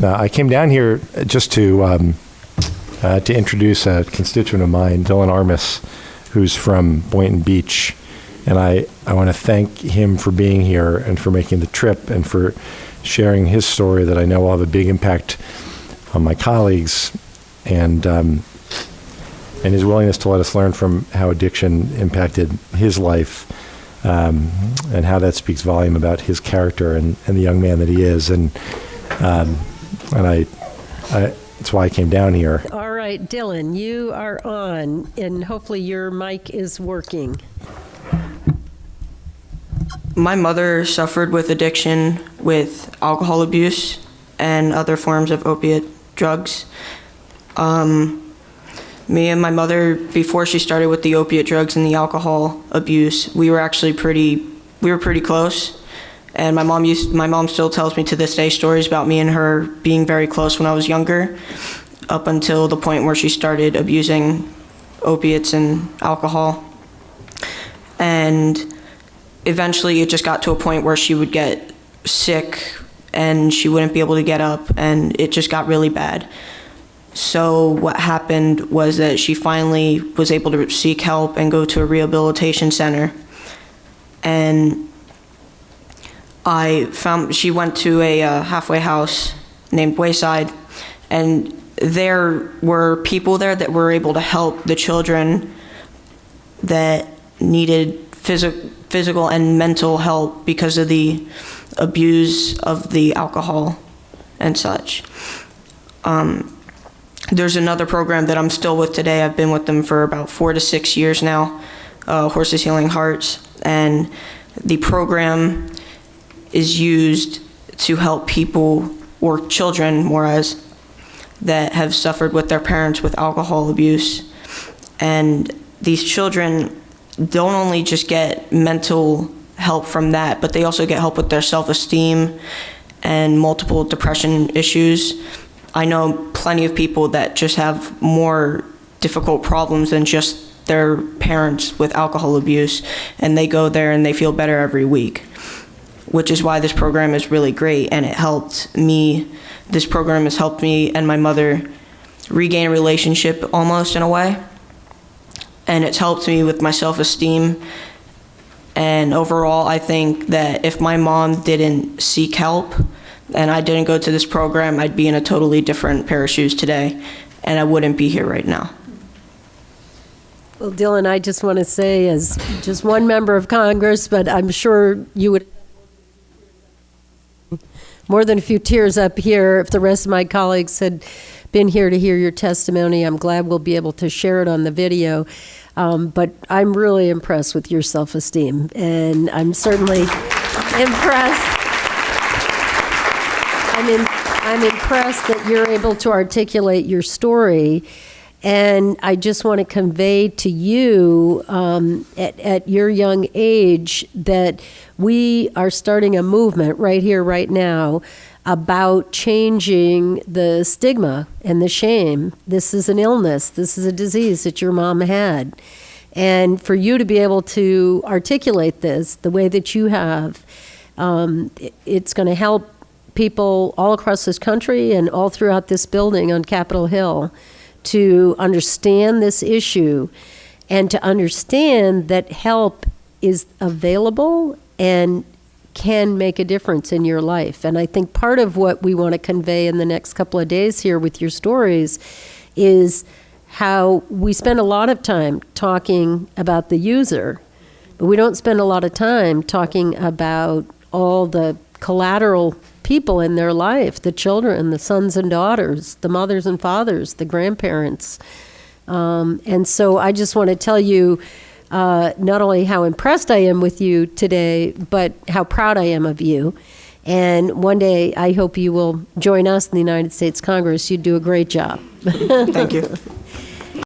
I came down here just to introduce a constituent of mine, Dylan Armus, who's from Boynton Beach. And I want to thank him for being here and for making the trip and for sharing his story that I know will have a big impact on my colleagues, and his willingness to let us learn from how addiction impacted his life, and how that speaks volume about his character and the young man that he is. And I that's why I came down here. All right, Dylan, you are on, and hopefully your mic is working. My mother suffered with addiction with alcohol abuse and other forms of opiate drugs. Me and my mother, before she started with the opiate drugs and the alcohol abuse, we were pretty close. And my mom still tells me to this day stories about me and her being very close when I was younger, up until the point where she started abusing opiates and alcohol. And eventually it just got to a point where she would get sick and she wouldn't be able to get up, and it just got really bad. So what happened was that she finally was able to seek help and go to a rehabilitation center. And she went to a halfway house named Wayside, and there were people there that were able to help the children that needed physical and mental help because of the abuse of the alcohol and such. There's another program that I'm still with today. I've been with them for about 4 to 6 years now, Horses Healing Hearts, and the program is used to help people, or children more as, that have suffered with their parents with alcohol abuse. And these children don't only just get mental help from that, but they also get help with their self-esteem and multiple depression issues. I know plenty of people that just have more difficult problems than just their parents with alcohol abuse, and they go there and they feel better every week, which is why this program is really great. And this program has helped me and my mother regain a relationship almost in a way. And it's helped me with my self-esteem. And overall, I think that if my mom didn't seek help and I didn't go to this program, I'd be in a totally different pair of shoes today, and I wouldn't be here right now. Well, Dylan, I just want to say, as just one member of Congress, but I'm sure you would more than a few tears up here if the rest of my colleagues had been here to hear your testimony. I'm glad we'll be able to share it on the video. But I'm really impressed with your self-esteem, and I'm certainly impressed. I'm impressed that you're able to articulate your story, and I just want to convey to you at your young age that we are starting a movement right here, right now, about changing the stigma and the shame. This is an illness. This is a disease that your mom had. And for you to be able to articulate this the way that you have, it's going to help people all across this country and all throughout this building on Capitol Hill to understand this issue and to understand that help is available and can make a difference in your life. And I think part of what we want to convey in the next couple of days here with your stories is how we spend a lot of time talking about the user, but we don't spend a lot of time talking about all the collateral people in their life, the children, the sons and daughters, the mothers and fathers, the grandparents. And so I just want to tell you not only how impressed I am with you today, but how proud I am of you. And one day I hope you will join us in the United States Congress. You do a great job. Thank you.